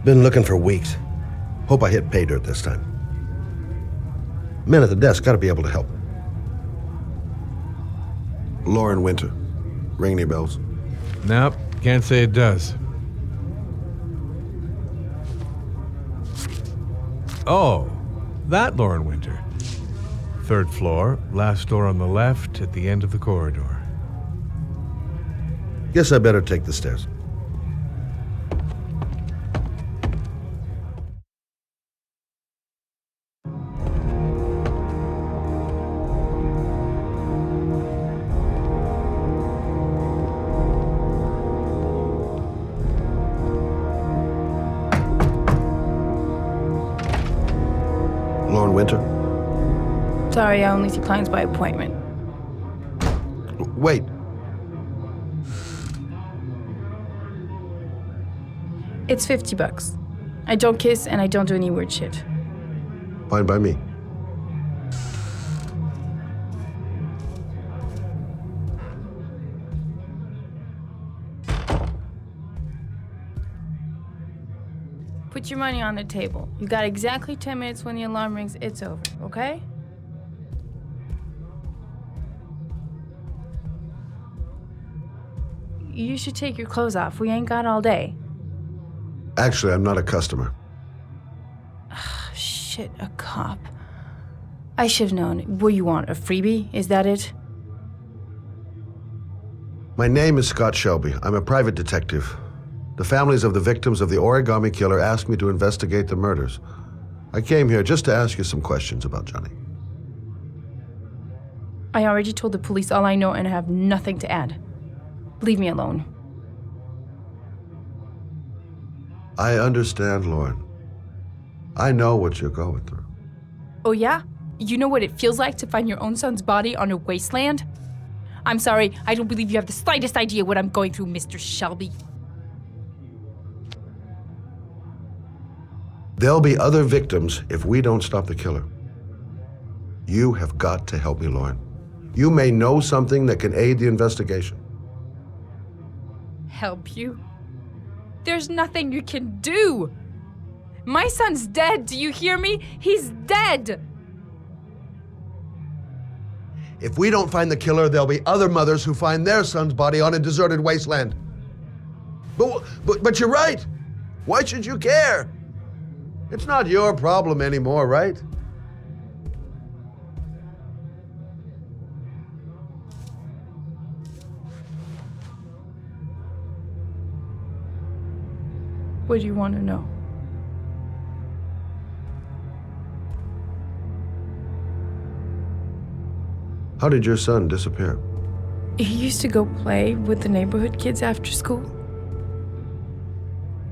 Been looking for weeks. Hope I hit pay dirt this time. Men at the desk gotta be able to help. Lauren Winter. Ring any bells? Nope, can't say it does. Oh, that Lauren Winter. 3rd floor, last door on the left at the end of the corridor. Guess I better take the stairs. Lauren Winter? Sorry, I only see clients by appointment. Wait. It's $50. I don't kiss and I don't do any weird shit. Fine by me. Put your money on the table. You got exactly 10 minutes. When the alarm rings, it's over, okay? You should take your clothes off. We ain't got all day. Actually, I'm not a customer. Shit, a cop. I should've known. What do you want, a freebie? Is that it? My name is Scott Shelby. I'm a private detective. The families of the victims of the origami killer asked me to investigate the murders. I came here just to ask you some questions about Johnny. I already told the police all I know and I have nothing to add. Leave me alone. I understand, Lauren. I know what you're going through. Oh yeah? You know what it feels like to find your own son's body on a wasteland? I'm sorry, I don't believe you have the slightest idea what I'm going through, Mr. Shelby. There'll be other victims if we don't stop the killer. You have got to help me, Lauren. You may know something that can aid the investigation. Help you? There's nothing you can do. My son's dead, do you hear me? He's dead. If we don't find the killer, there'll be other mothers who find their son's body on a deserted wasteland. But you're right. Why should you care? It's not your problem anymore, right? What do you want to know? How did your son disappear? He used to go play with the neighborhood kids after school.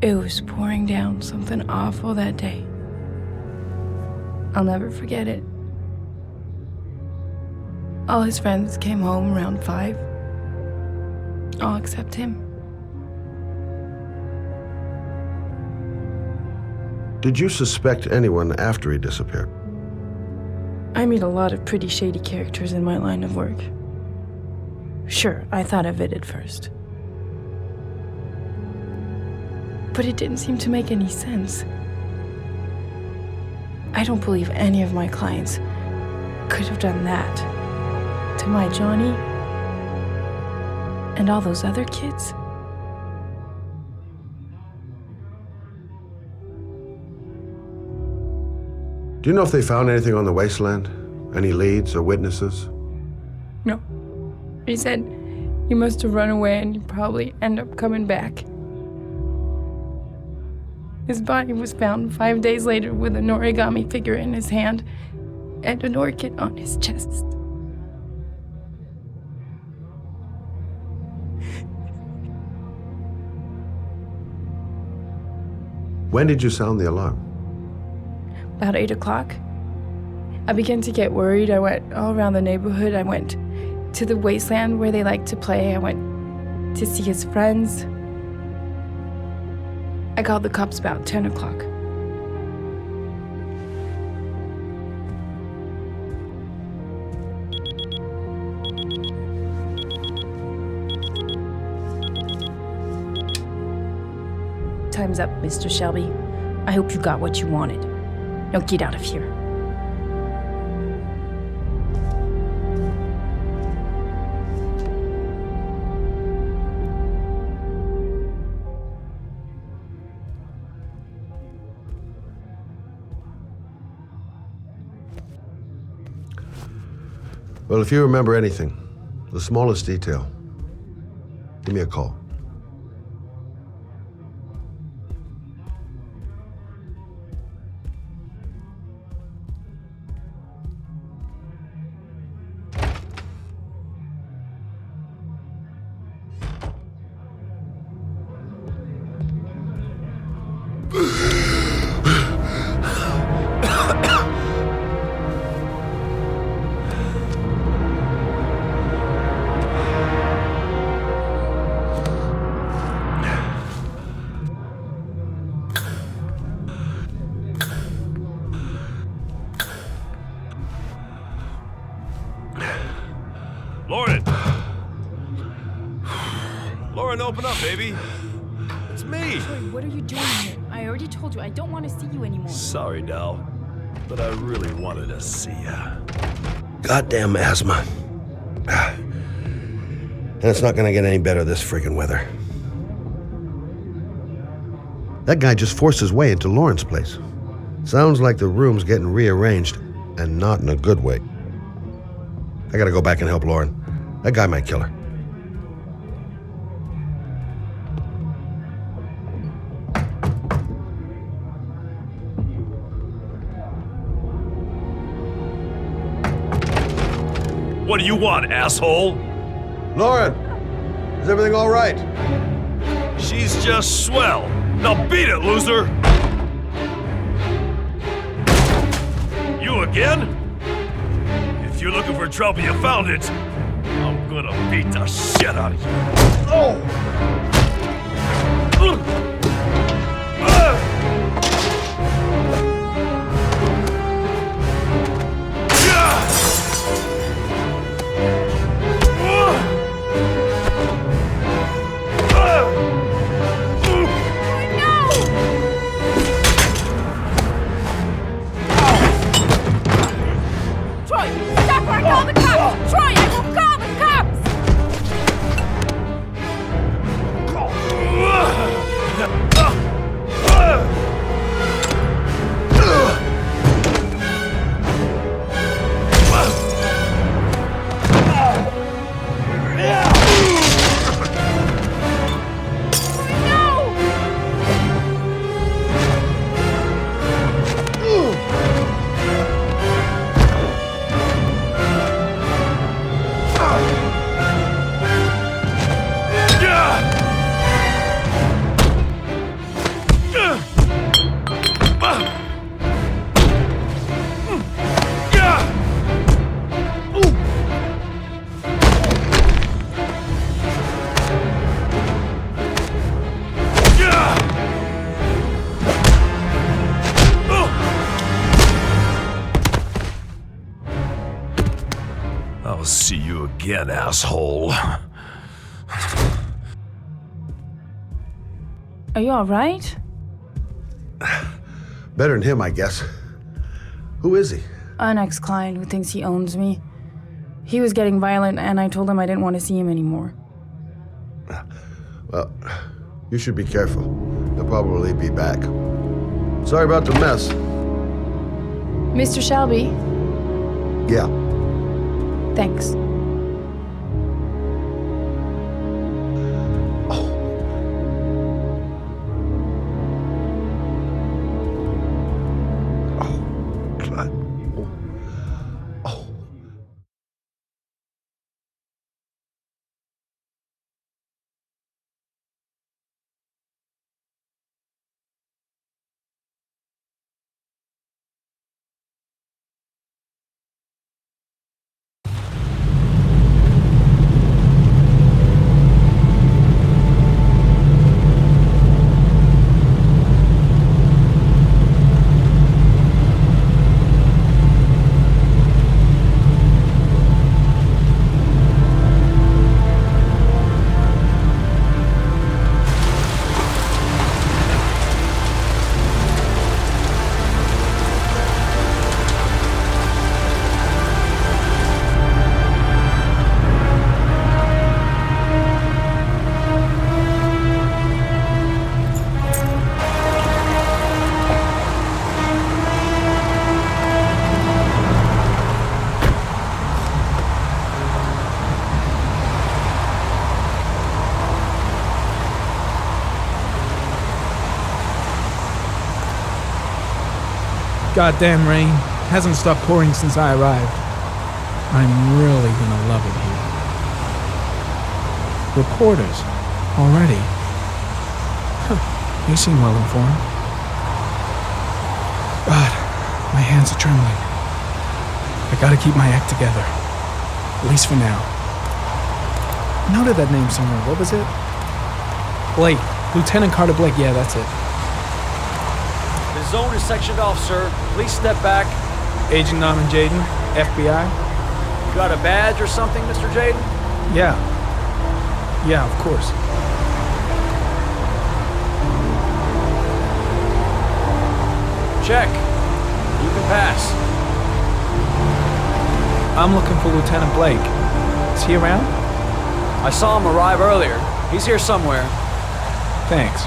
It was pouring down something awful that day. I'll never forget it. All his friends came home around 5. All except him. Did you suspect anyone after he disappeared? I meet a lot of pretty shady characters in my line of work. Sure, I thought of it at first. But it didn't seem to make any sense. I don't believe any of my clients could have done that to my Johnny and all those other kids. Do you know if they found anything on the wasteland? Any leads or witnesses? No. He said he must have run away and he'd probably end up coming back. His body was found 5 days later with an origami figure in his hand and an orchid on his chest. When did you sound the alarm? About 8 o'clock. I began to get worried. I went all around the neighborhood. I went to the wasteland where they like to play. I went to see his friends. I called the cops about 10 o'clock. Time's up, Mr. Shelby. I hope you got what you wanted. Now get out of here. Well, if you remember anything, the smallest detail, give me a call. Lauren! Lauren, open up, baby. It's me. Troy, what are you doing here? I already told you I don't want to see you anymore. Sorry, Dal, but I really wanted to see ya. Goddamn asthma. And it's not gonna get any better this friggin' weather. That guy just forced his way into Lauren's place. Sounds like the room's getting rearranged, and not in a good way. I gotta go back and help Lauren. That guy might kill her. What do you want, asshole? Lauren! Is everything all right? She's just swell. Now beat it, loser! You again? If you're looking for trouble, you found it. I'm gonna beat the shit out of you. Oh! I'll see you again, asshole. Are you all right? Better than him, I guess. Who is he? An ex-client who thinks he owns me. He was getting violent, and I told him I didn't want to see him anymore. Well, you should be careful. They'll probably be back. Sorry about the mess. Mr. Shelby, Yeah. thanks. God. Oh. goddamn rain hasn't stopped pouring since I arrived. I'm really gonna love it here. Reporters, already. Huh, you seem well informed. God, my hands are trembling. I gotta keep my act together. At least for now. I noted that name somewhere. What was it? Blake. Lieutenant Carter Blake. Yeah, that's it. The zone is sectioned off, sir. Please step back. Agent Norman Jayden, FBI. You got a badge or something, Mr. Jayden? Yeah. Yeah, of course. Check. You can pass. I'm looking for Lieutenant Blake. Is he around? I saw him arrive earlier. He's here somewhere. Thanks.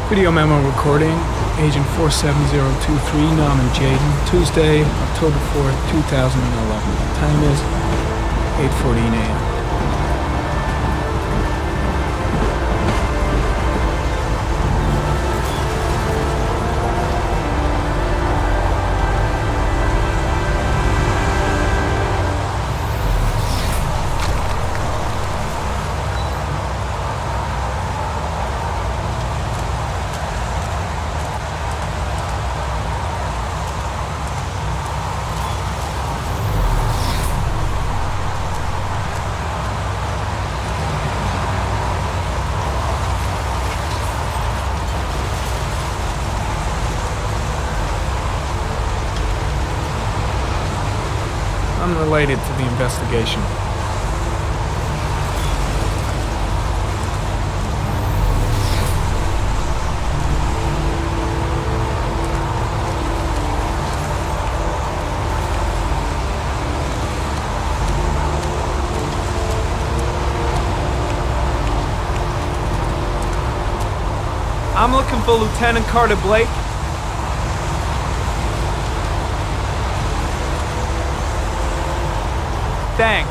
Video memo recording, Agent 47023, Norman Jayden, Tuesday, October 4th, 2011. Time is 8:14 a.m. Unrelated to the investigation. I'm looking for Lieutenant Carter Blake. Thanks.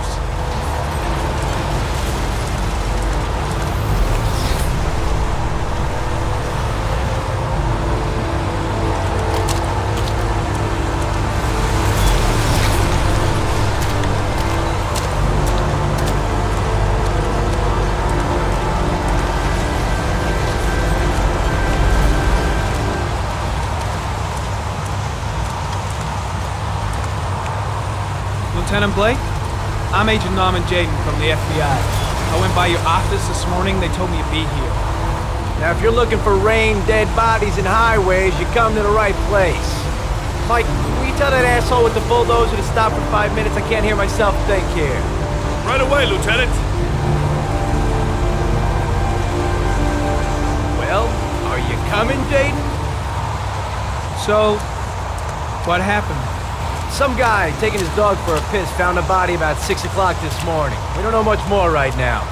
Lieutenant Blake? I'm Agent Norman Jayden from the FBI. I went by your office this morning. They told me you'd be here. Now, if you're looking for rain, dead bodies, and highways, you come to the right place. Mike, will you tell that asshole with the bulldozer to stop for 5 minutes? I can't hear myself think here. Right away, Lieutenant. Well, are you coming, Jayden? So, what happened? Some guy taking his dog for a piss found a body about 6 o'clock this morning. We don't know much more right now.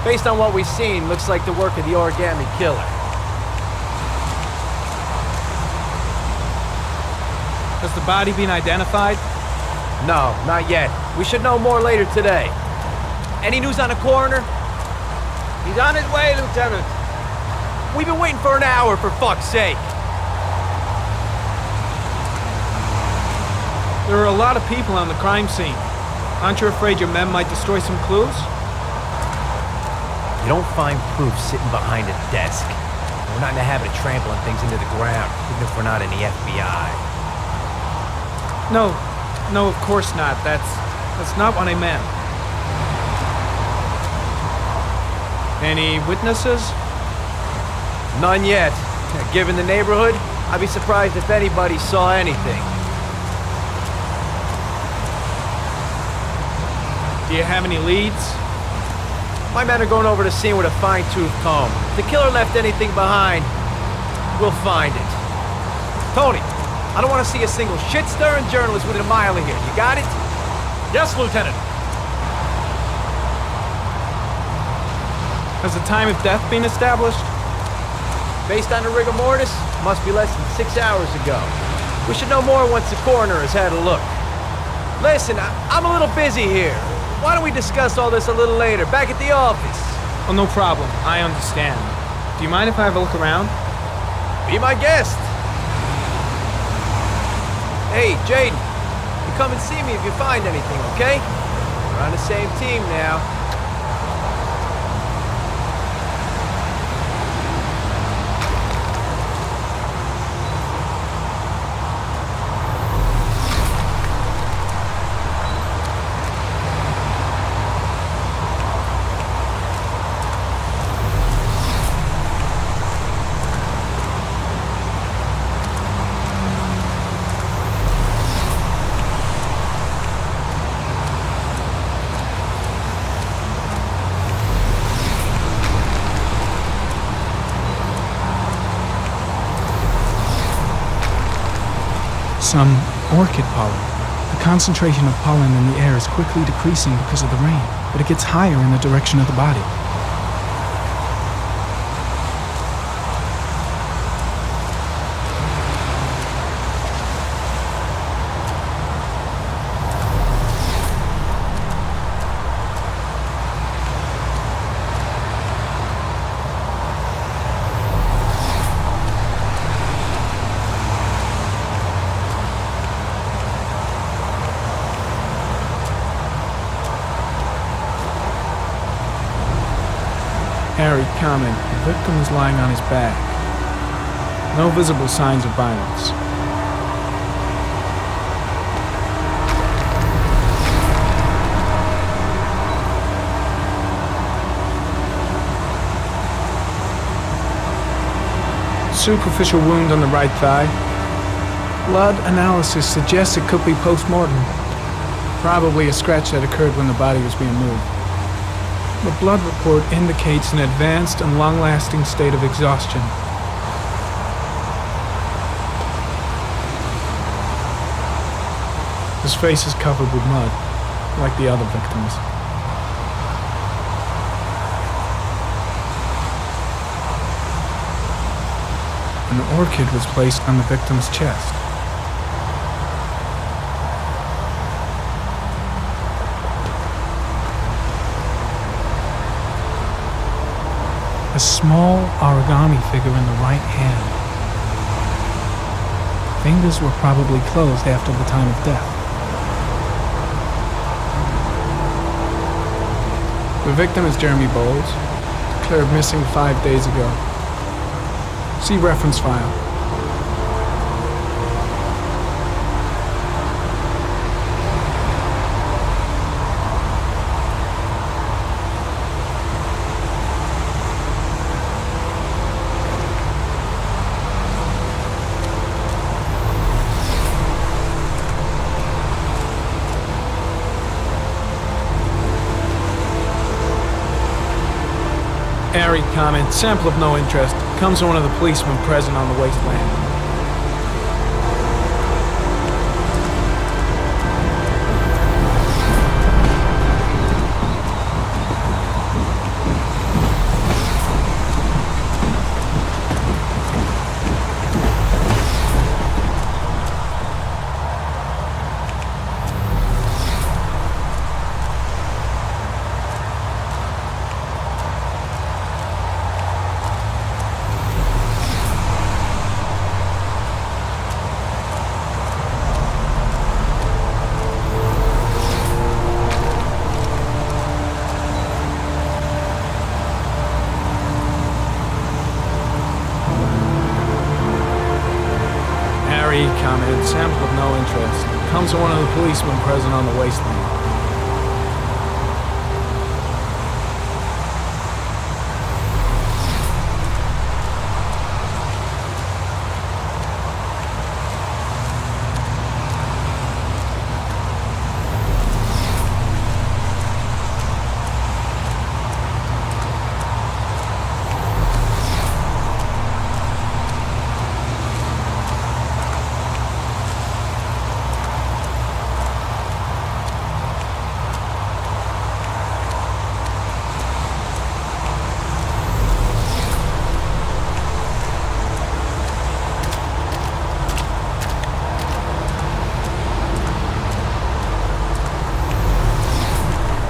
Based on what we've seen, looks like the work of the origami killer. Has the body been identified? No, not yet. We should know more later today. Any news on the coroner? He's on his way, Lieutenant. We've been waiting for an hour, for fuck's sake. There are a lot of people on the crime scene. Aren't you afraid your men might destroy some clues? You don't find proof sitting behind a desk. We're not in the habit of trampling things into the ground, even if we're not in the FBI. No, of course not. That's not what I meant. Any witnesses? None yet. Given the neighborhood, I'd be surprised if anybody saw anything. Do you have any leads? My men are going over the scene with a fine-tooth comb. If the killer left anything behind, we'll find it. Tony, I don't want to see a single shit-stirring journalist within a mile of here. You got it? Yes, Lieutenant. Has the time of death been established? Based on the rigor mortis, must be less than 6 hours ago. We should know more once the coroner has had a look. Listen, I'm a little busy here. Why don't we discuss all this a little later, back at the office? Oh, no problem. I understand. Do you mind if I have a look around? Be my guest. Hey, Jayden, you come and see me if you find anything, okay? We're on the same team now. Some orchid pollen. The concentration of pollen in the air is quickly decreasing because of the rain, but it gets higher in the direction of the body. Harry comment, the victim is lying on his back. No visible signs of violence. Superficial wound on the right thigh. Blood analysis suggests it could be post-mortem. Probably a scratch that occurred when the body was being moved. The blood report indicates an advanced and long-lasting state of exhaustion. His face is covered with mud, like the other victims. An orchid was placed on the victim's chest. A small origami figure in the right hand. Fingers were probably closed after the time of death. The victim is Jeremy Bowles, declared missing 5 days ago. See reference file. Airy comment, sample of no interest, comes from one of the policemen present on the wasteland. Commented, sample of no interest. Comes from one of the policemen present on the wasteland.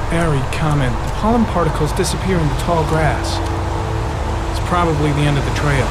Airy comment. The pollen particles disappear in the tall grass. It's probably the end of the trail.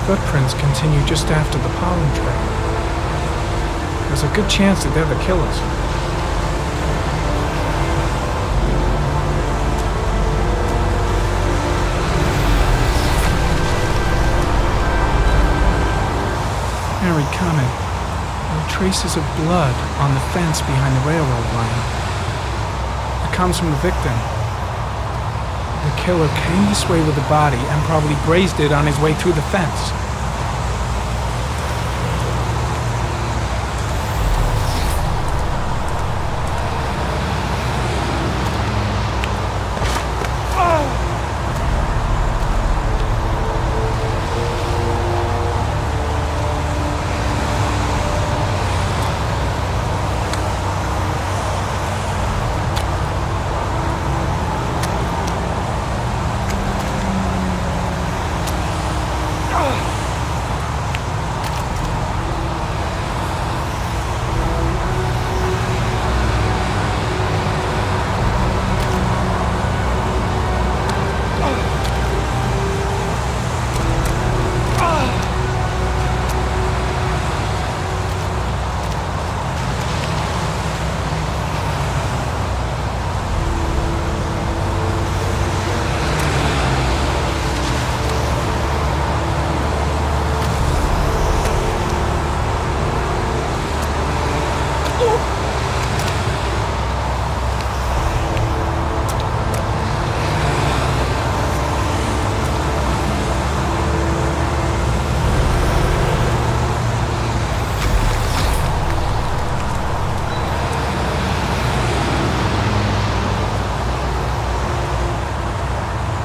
Footprints continue just after the pollen trail. There's a good chance that they're the killers. Harry, comment. There are traces of blood on the fence behind the railroad line. It comes from the victim. The killer came this way with the body and probably grazed it on his way through the fence.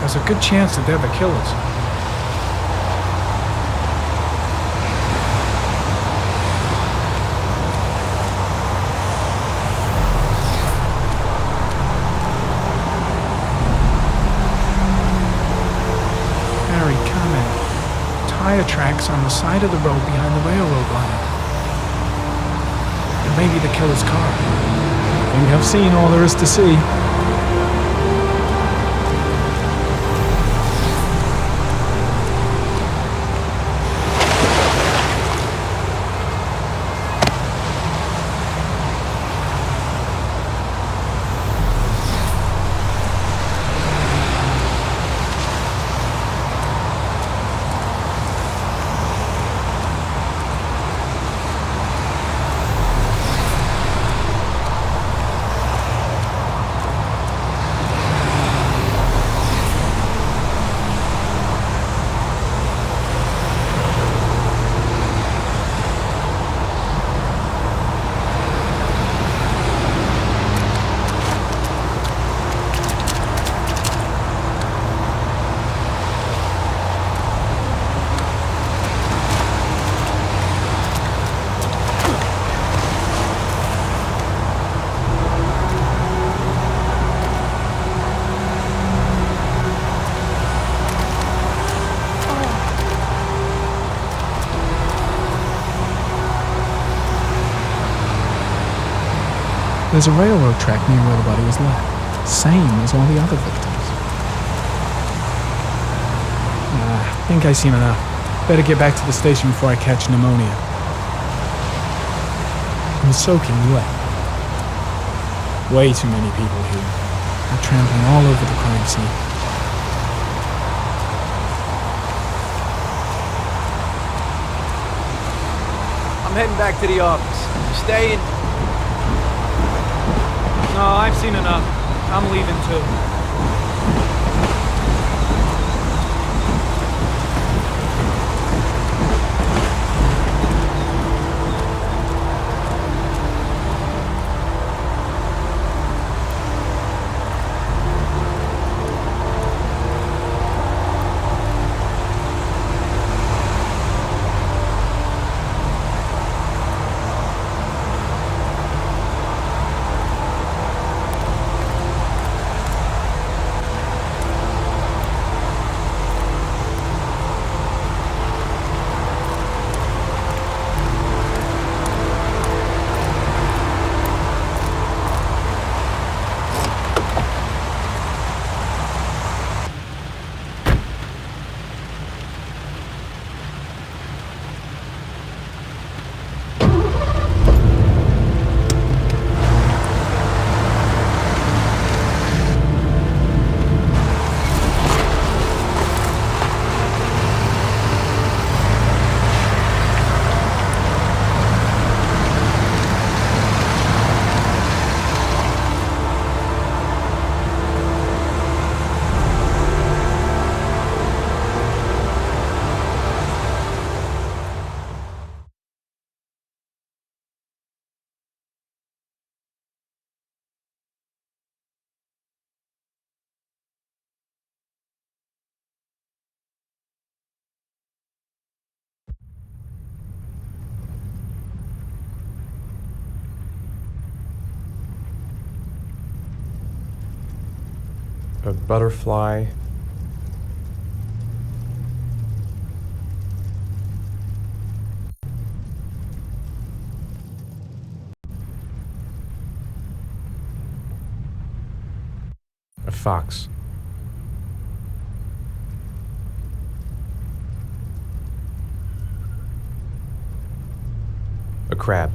There's a good chance that they're the killers. Harry, comment. Tire tracks on the side of the road behind the railroad line. It may be the killer's car. I think I've seen all there is to see. There's a railroad track near where the body was left. Same as all the other victims. I think I've seen enough. Better get back to the station before I catch pneumonia. I'm soaking wet. Way too many people here. They're trampling all over the crime scene. I'm heading back to the office. You staying? No, I've seen enough. I'm leaving too. A butterfly. A fox. A crab.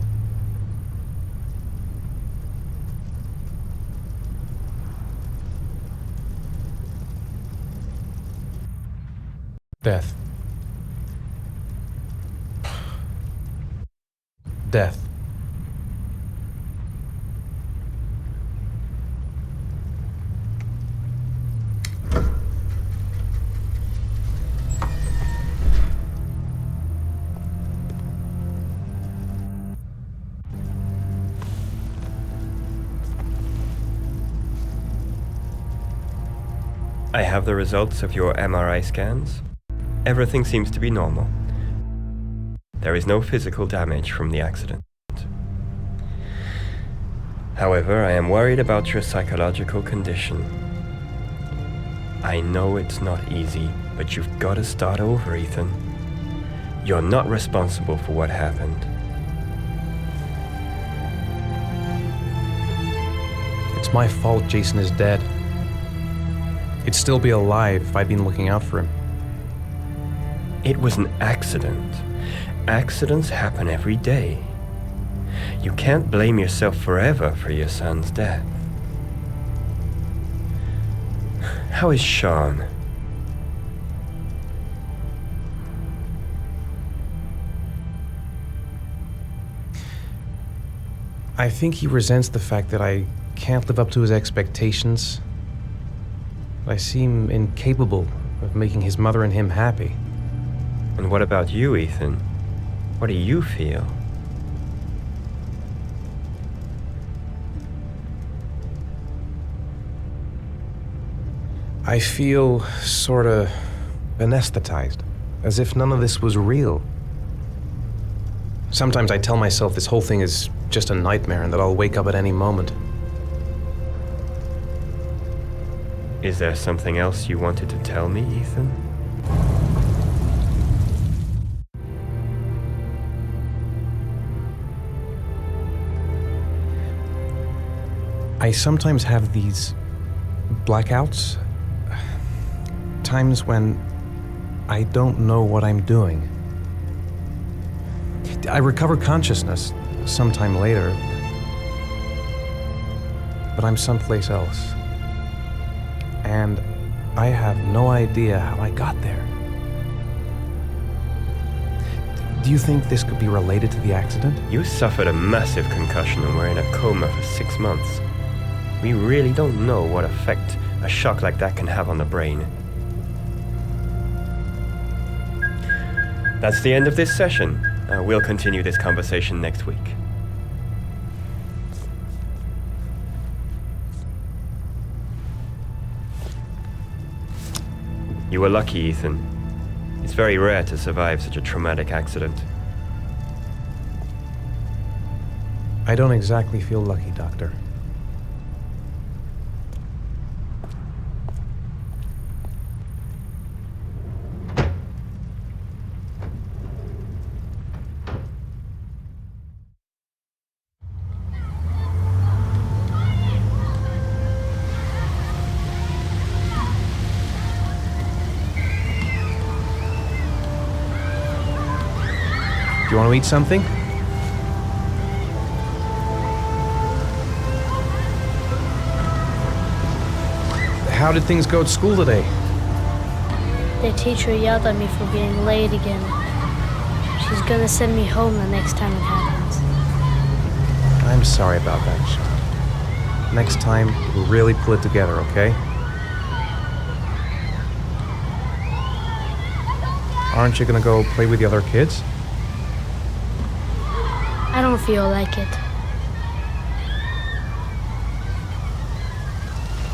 Death. Death. I have the results of your MRI scans. Everything seems to be normal. There is no physical damage from the accident. However, I am worried about your psychological condition. I know it's not easy, but you've got to start over, Ethan. You're not responsible for what happened. It's my fault Jason is dead. He'd still be alive if I'd been looking out for him. It was an accident. Accidents happen every day. You can't blame yourself forever for your son's death. How is Sean? I think he resents the fact that I can't live up to his expectations. I seem incapable of making his mother and him happy. And what about you, Ethan? What do you feel? I feel sorta anesthetized, as if none of this was real. Sometimes I tell myself this whole thing is just a nightmare and that I'll wake up at any moment. Is there something else you wanted to tell me, Ethan? I sometimes have these blackouts. Times when I don't know what I'm doing. I recover consciousness sometime later, but I'm someplace else. And I have no idea how I got there. Do you think this could be related to the accident? You suffered a massive concussion and were in a coma for 6 months. We really don't know what effect a shock like that can have on the brain. That's the end of this session. We'll continue this conversation next week. You were lucky, Ethan. It's very rare to survive such a traumatic accident. I don't exactly feel lucky, Doctor. Do you want to eat something? How did things go at school today? The teacher yelled at me for being late again. She's gonna send me home the next time it happens. I'm sorry about that, Sean. Next time, we'll really pull it together, okay? Aren't you gonna go play with the other kids? I don't feel like it.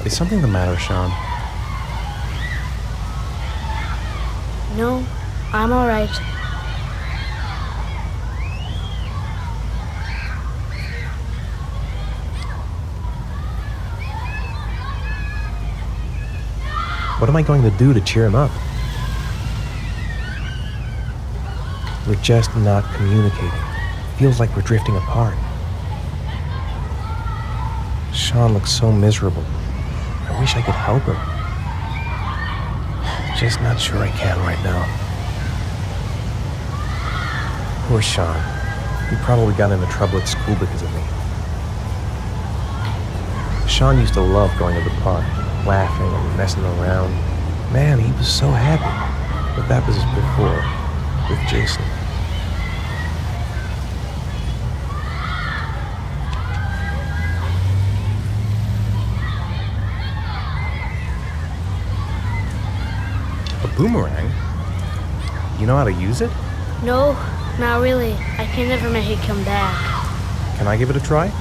Is something the matter, Sean? No, I'm all right. What am I going to do to cheer him up? We're just not communicating. Feels like we're drifting apart. Sean looks so miserable. I wish I could help her. Just not sure I can right now. Poor Sean. He probably got into trouble at school because of me. Sean used to love going to the park, laughing and messing around. Man, he was so happy. But that was before, with Jason. A boomerang? You know how to use it? No, not really. I can never make it come back. Can I give it a try?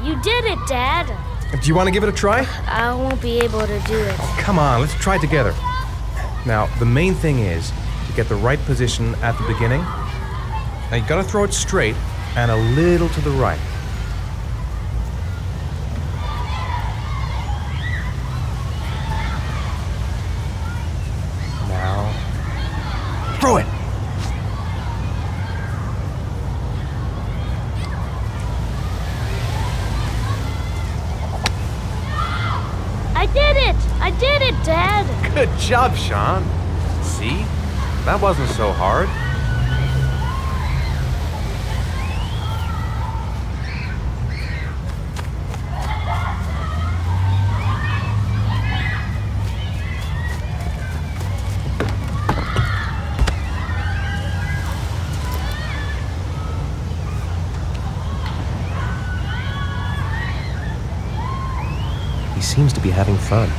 You did it, Dad. Do you want to give it a try? I won't be able to do it. Come on, let's try it together. Now, the main thing is to get the right position at the beginning. Now, you gotta throw it straight and a little to the right. Now, throw it! I did it, Dad! Good job, Sean. See? That wasn't so hard. He seems to be having fun.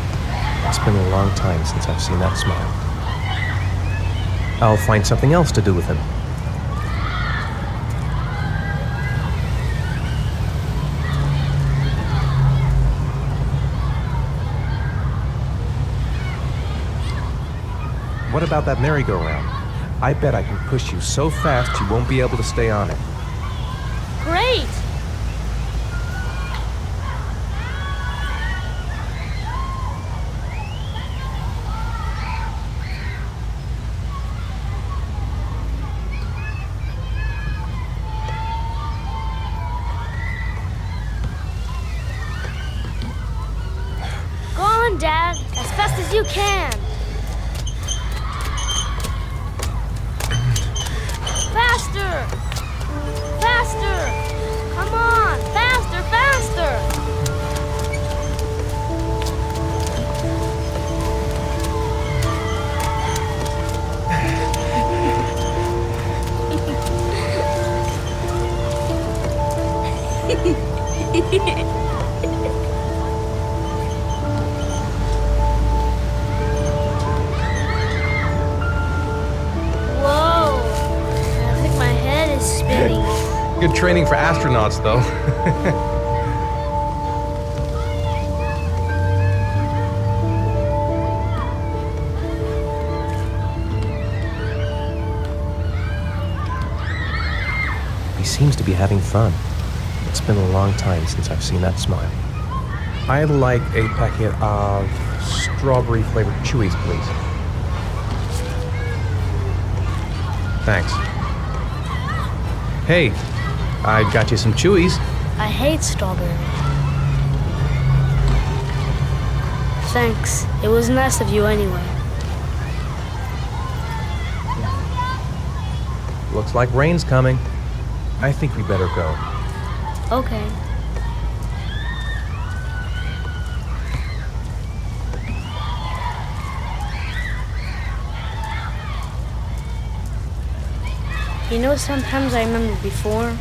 It's been a long time since I've seen that smile. I'll find something else to do with him. What about that merry-go-round? I bet I can push you so fast you won't be able to stay on it. Great! Dad, as fast as you can. Faster! Faster! Come on! Faster, faster! Good training for astronauts, though. He seems to be having fun. It's been a long time since I've seen that smile. I'd like a packet of strawberry-flavored Chewies, please. Thanks. Hey, I got you some Chewies. I hate strawberry. Thanks. It was nice of you anyway. Looks like rain's coming. I think we better go. Okay. You know, sometimes I remember before.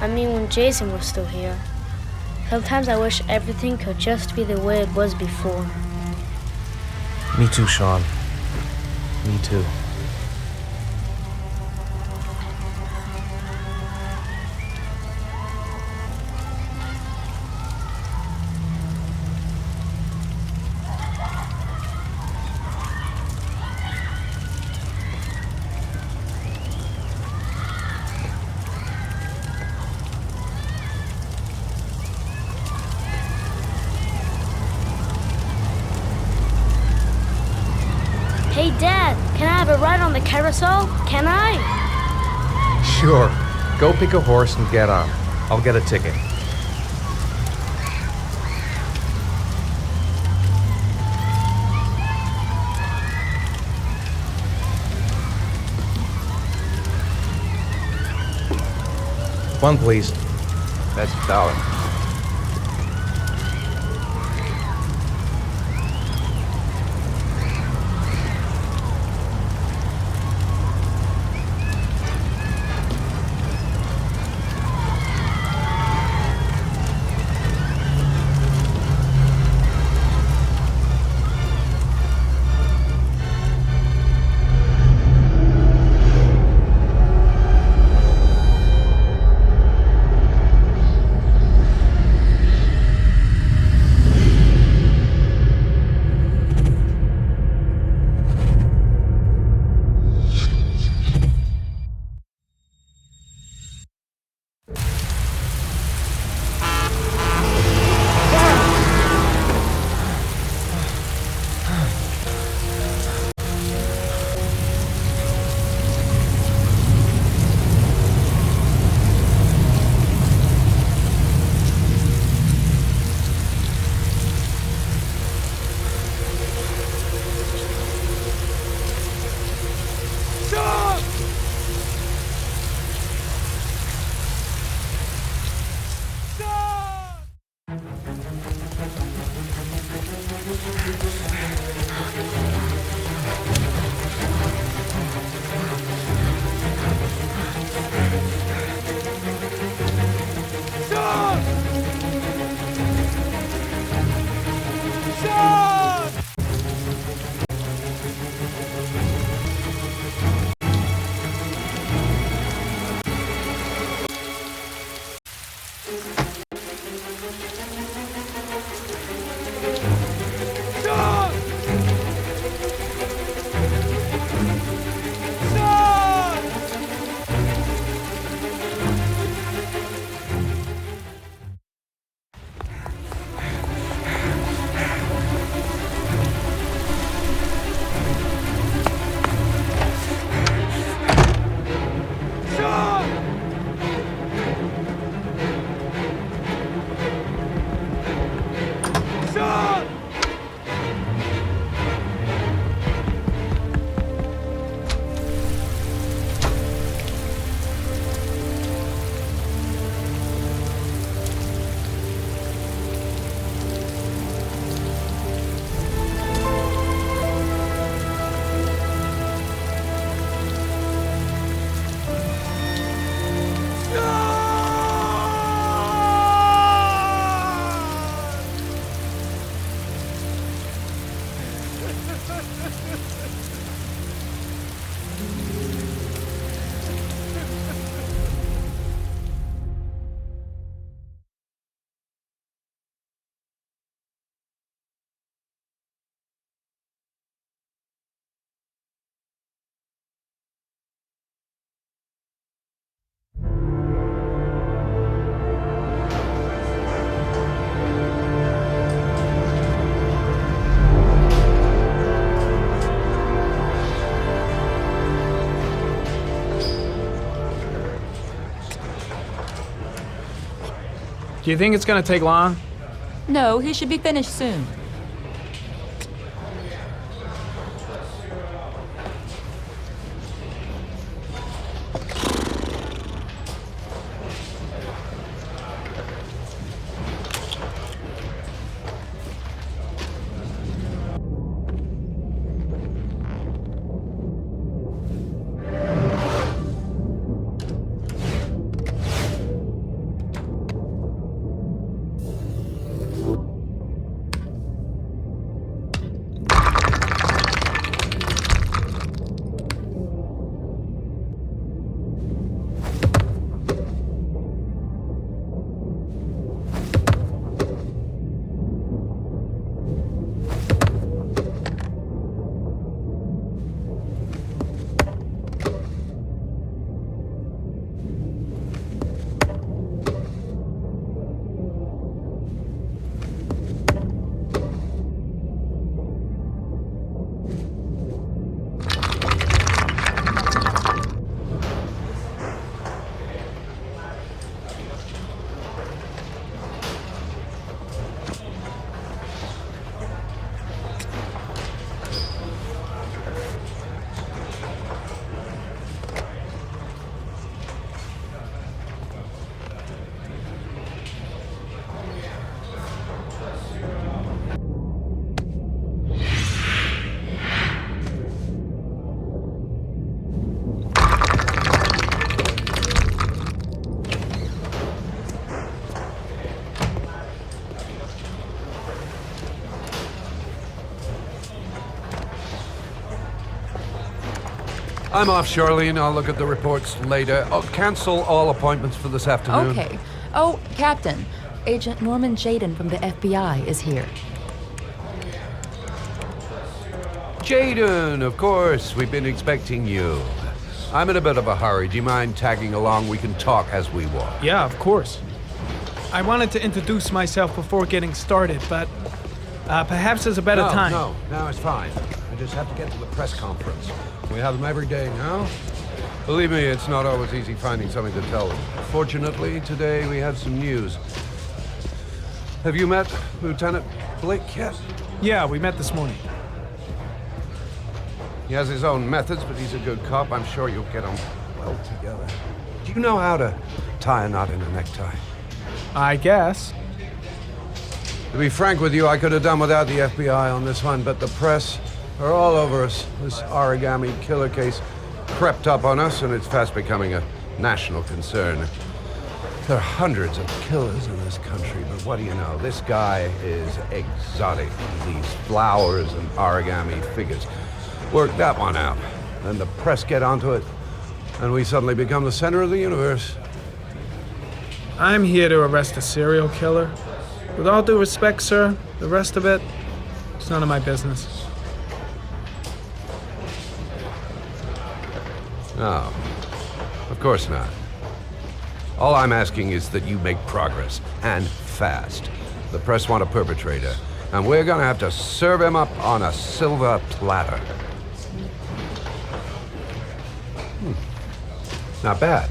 I mean, when Jason was still here. Sometimes I wish everything could just be the way it was before. Me too, Sean. Me too. Hey, Dad, can I have a ride on the carousel? Can I? Sure. Go pick a horse and get on. I'll get a ticket. One, please. That's $1. Do you think it's gonna take long? No, he should be finished soon. I'm off, Charlene. I'll look at the reports later. Oh, cancel all appointments for this afternoon. Okay. Oh, Captain. Agent Norman Jayden from the FBI is here. Jayden, of course. We've been expecting you. I'm in a bit of a hurry. Do you mind tagging along? We can talk as we walk. Yeah, of course. I wanted to introduce myself before getting started, but perhaps there's a better time. No, it's fine. I just have to get to the press conference. We have them every day now. Believe me, it's not always easy finding something to tell them. Fortunately, today we have some news. Have you met Lieutenant Blake yet? Yeah, we met this morning. He has his own methods, but he's a good cop. I'm sure you'll get on well together. Do you know how to tie a knot in a necktie? I guess. To be frank with you, I could have done without the FBI on this one, but the press are all over us. This origami killer case crept up on us, and it's fast becoming a national concern. There are hundreds of killers in this country, but what do you know? This guy is exotic. These flowers and origami figures. Work that one out. Then the press get onto it, and we suddenly become the center of the universe. I'm here to arrest a serial killer. With all due respect, sir, the rest of it, it's none of my business. No, of course not. All I'm asking is that you make progress, and fast. The press want a perpetrator, and we're gonna have to serve him up on a silver platter. Not bad.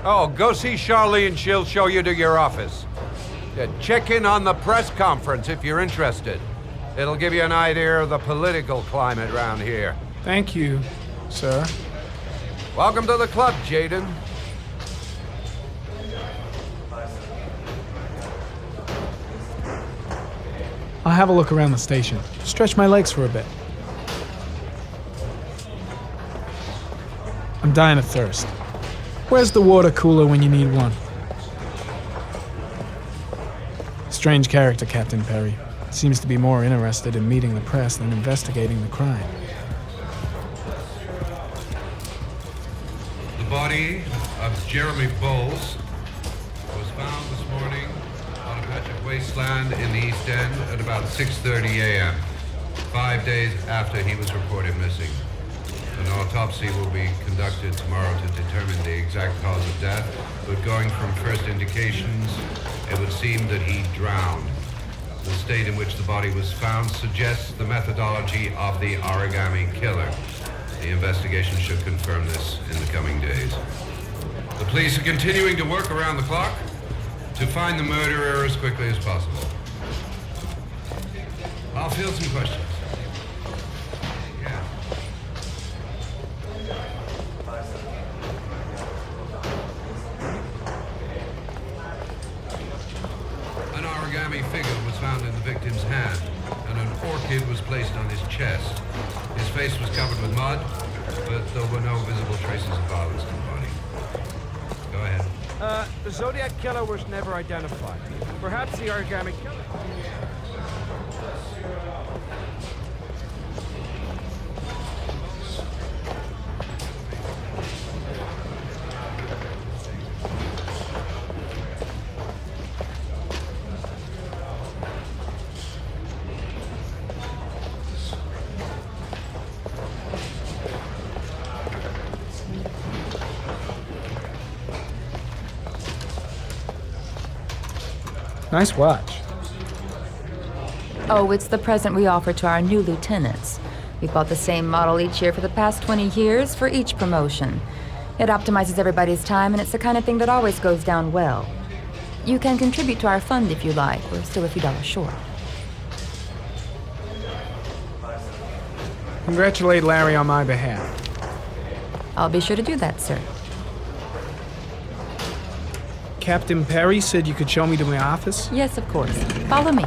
Oh, go see Charlene. She'll show you to your office. Yeah, check in on the press conference if you're interested. It'll give you an idea of the political climate around here. Thank you, sir. Welcome to the club, Jayden. I'll have a look around the station. Stretch my legs for a bit. I'm dying of thirst. Where's the water cooler when you need one? Strange character, Captain Perry. Seems to be more interested in meeting the press than investigating the crime. The body of Jeremy Bowles was found this morning on a patch of wasteland in the East End at about 6:30 a.m., 5 days after he was reported missing. An autopsy will be conducted tomorrow to determine the exact cause of death, but going from first indications, it would seem that he drowned. The state in which the body was found suggests the methodology of the origami killer. The investigation should confirm this in the coming days. The police are continuing to work around the clock to find the murderer as quickly as possible. I'll field some questions. An origami figure was found in the victim's hand, and an orchid was placed on his chest. His face was covered with mud, but there were no visible traces of violence in the body. Go ahead. The Zodiac killer was never identified. Perhaps the origami killer. Nice watch. Oh, it's the present we offer to our new lieutenants. We've bought the same model each year for the past 20 years for each promotion. It optimizes everybody's time, and it's the kind of thing that always goes down well. You can contribute to our fund if you like. We're still a few dollars short. Congratulate Larry on my behalf. I'll be sure to do that, sir. Captain Perry said you could show me to my office? Yes, of course. Follow me.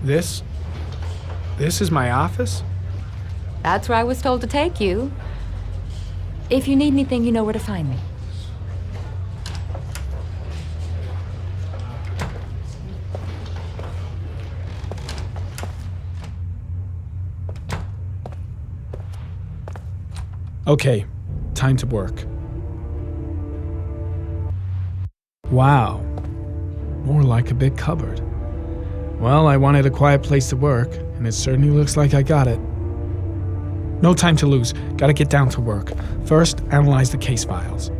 This is my office? That's where I was told to take you. If you need anything, you know where to find me. Okay, time to work. Wow, more like a big cupboard. Well, I wanted a quiet place to work, and it certainly looks like I got it. No time to lose, gotta get down to work. First, analyze the case files.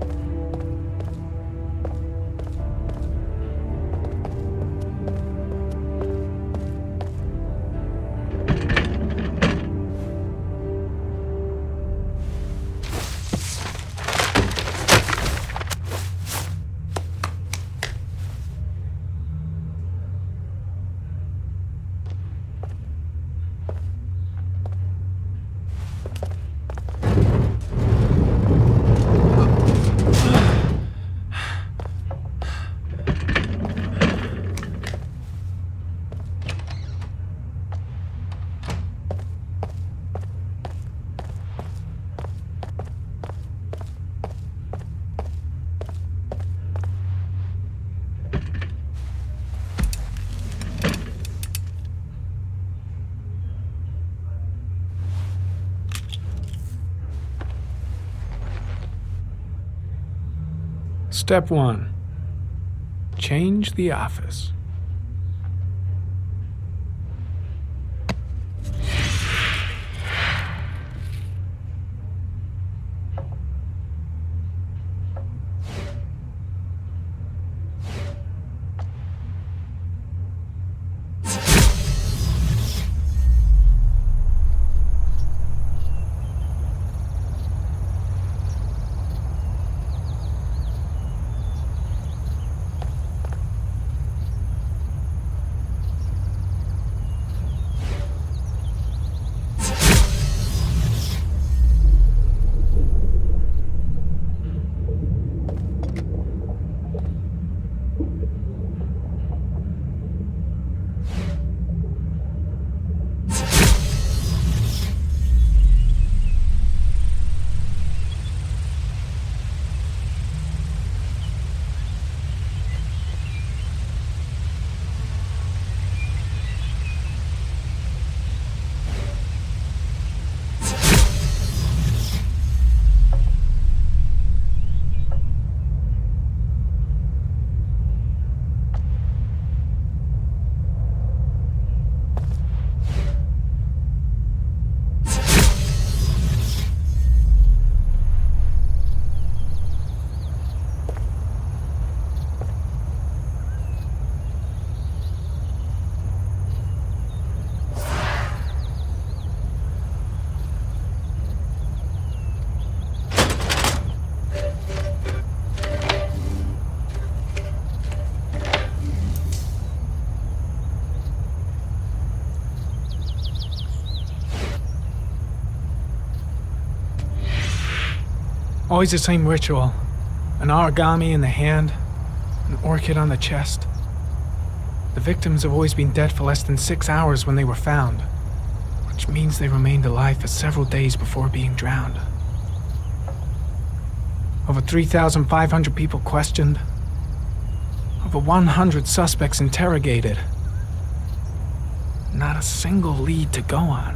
Step 1. Change the office. Always the same ritual. An origami in the hand, an orchid on the chest. The victims have always been dead for less than 6 hours when they were found, which means they remained alive for several days before being drowned. Over 3,500 people questioned. Over 100 suspects interrogated. Not a single lead to go on.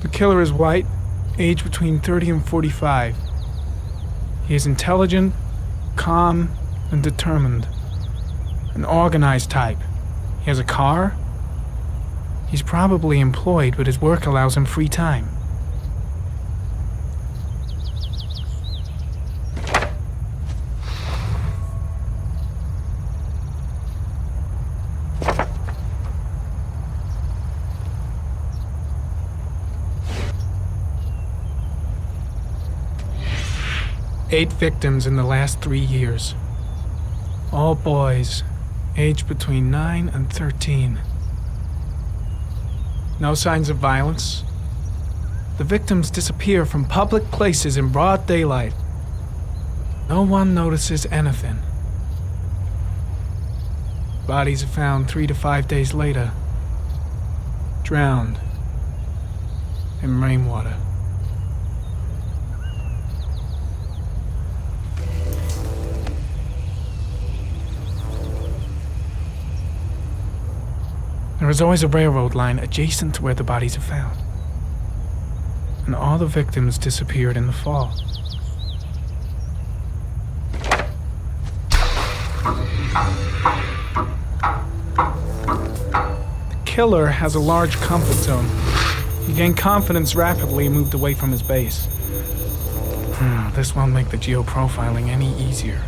The killer is white, aged between 30 and 45. He is intelligent, calm, and determined. An organized type. He has a car. He's probably employed, but his work allows him free time. Eight victims in the last 3 years. All boys, aged between 9 and 13. No signs of violence. The victims disappear from public places in broad daylight. No one notices anything. Bodies are found 3 to 5 days later, drowned in rainwater. There is always a railroad line adjacent to where the bodies are found. And all the victims disappeared in the fall. The killer has a large comfort zone. He gained confidence rapidly and moved away from his base. This won't make the geoprofiling any easier.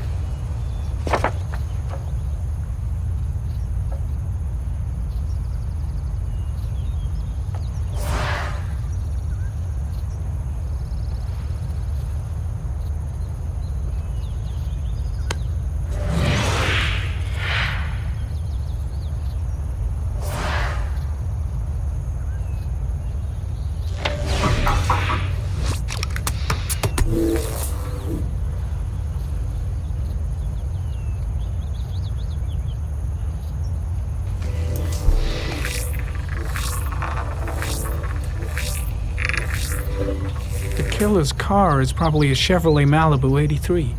The killer's car is probably a Chevrolet Malibu 83.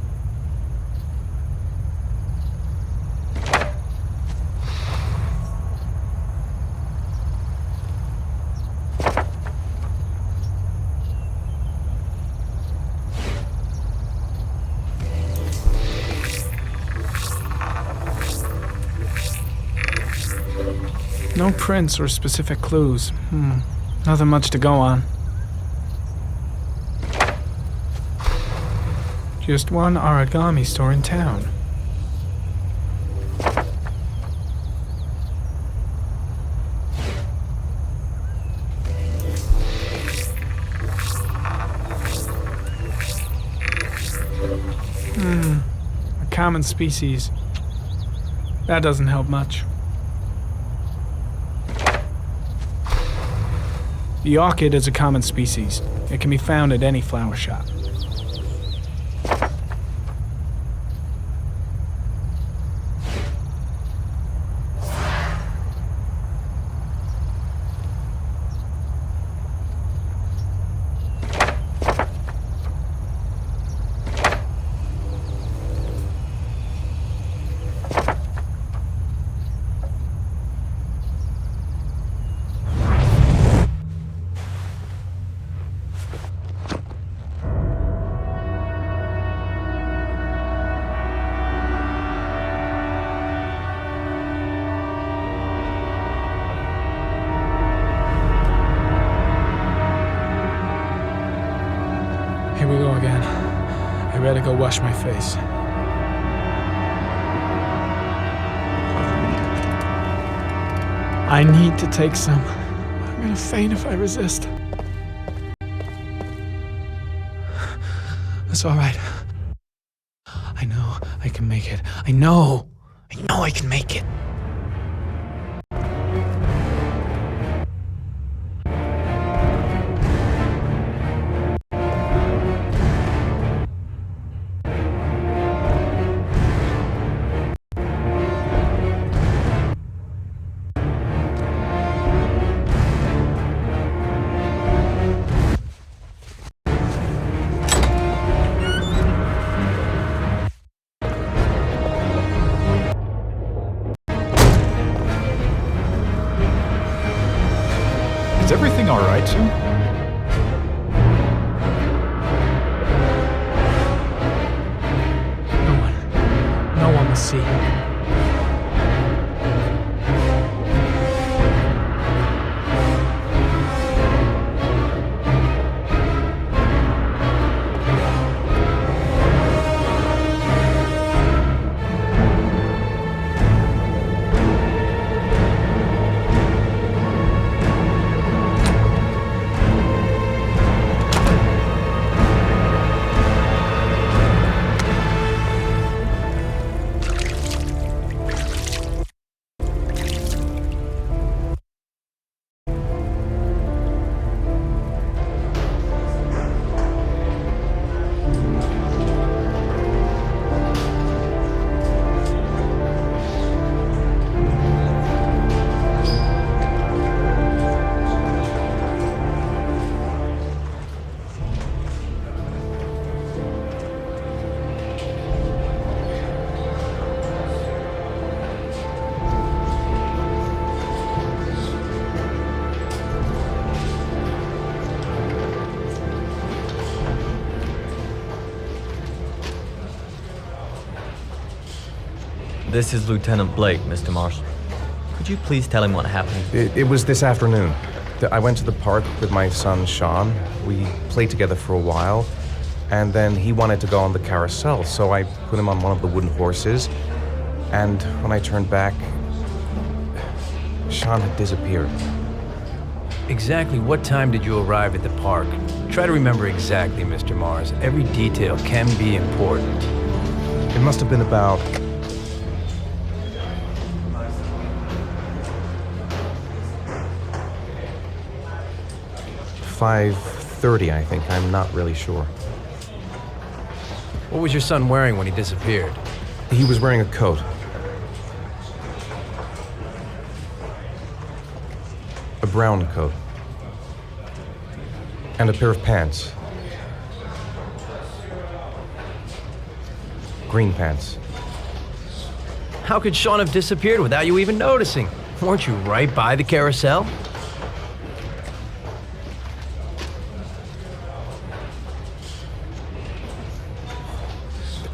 No prints or specific clues. Nothing much to go on. Just one origami store in town. A common species. That doesn't help much. The orchid is a common species. It can be found at any flower shop. Here we go again. I better go wash my face. I need to take some. I'm gonna faint if I resist. It's all right. I know I can make it. I know I can make it. Is everything all right, Sue? No one will see. This is Lieutenant Blake, Mr. Marshall. Could you please tell him what happened? It was this afternoon. I went to the park with my son, Sean. We played together for a while, and then he wanted to go on the carousel, so I put him on one of the wooden horses, and when I turned back, Sean had disappeared. Exactly what time did you arrive at the park? Try to remember exactly, Mr. Mars. Every detail can be important. It must have been about 5:30, I think. I'm not really sure. What was your son wearing when he disappeared? He was wearing a coat. A brown coat. And a pair of pants. Green pants. How could Sean have disappeared without you even noticing? Weren't you right by the carousel?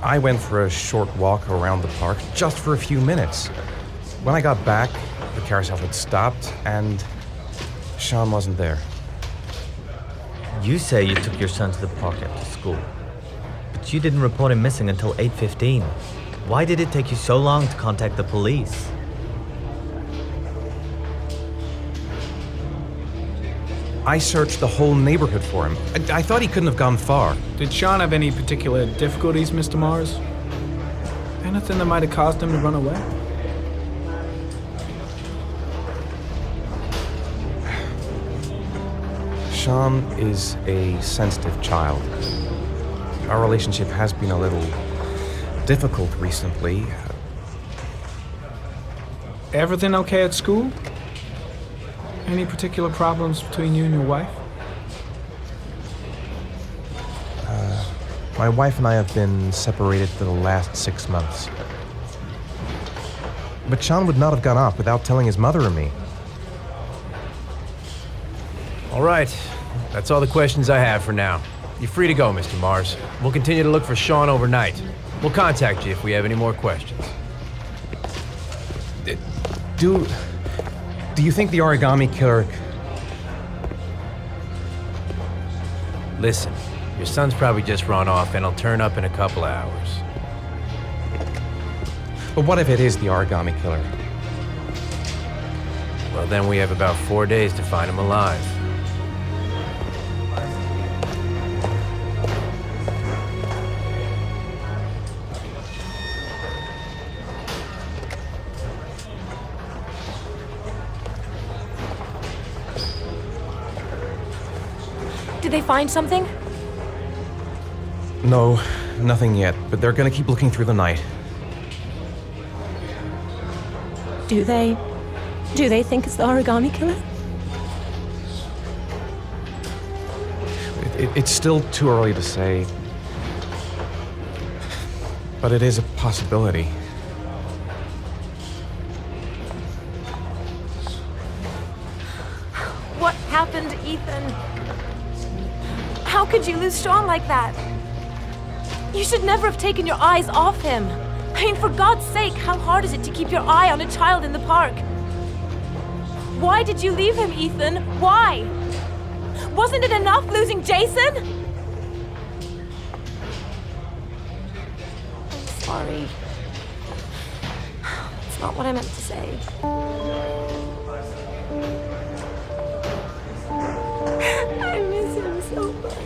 I went for a short walk around the park, just for a few minutes. When I got back, the carousel had stopped, and Sean wasn't there. You say you took your son to the park after school, but you didn't report him missing until 8:15. Why did it take you so long to contact the police? I searched the whole neighborhood for him. I thought he couldn't have gone far. Did Sean have any particular difficulties, Mr. Mars? Anything that might have caused him to run away? Sean is a sensitive child. Our relationship has been a little difficult recently. Everything okay at school? Any particular problems between you and your wife? My wife and I have been separated for the last 6 months. But Sean would not have gone off without telling his mother or me. All right. That's all the questions I have for now. You're free to go, Mr. Mars. We'll continue to look for Sean overnight. We'll contact you if we have any more questions. Do you think the origami killer... Listen, your son's probably just run off and he'll turn up in a couple hours. But what if it is the origami killer? Well, then we have about 4 days to find him alive. Did they find something? No, nothing yet, but they're gonna keep looking through the night. Do they think it's the origami killer? It's still too early to say, but it is a possibility. What happened, Ethan? How could you lose Sean like that? You should never have taken your eyes off him. I mean, for God's sake, how hard is it to keep your eye on a child in the park? Why did you leave him, Ethan? Why? Wasn't it enough losing Jason? I'm sorry. It's not what I meant to say. I miss him so much.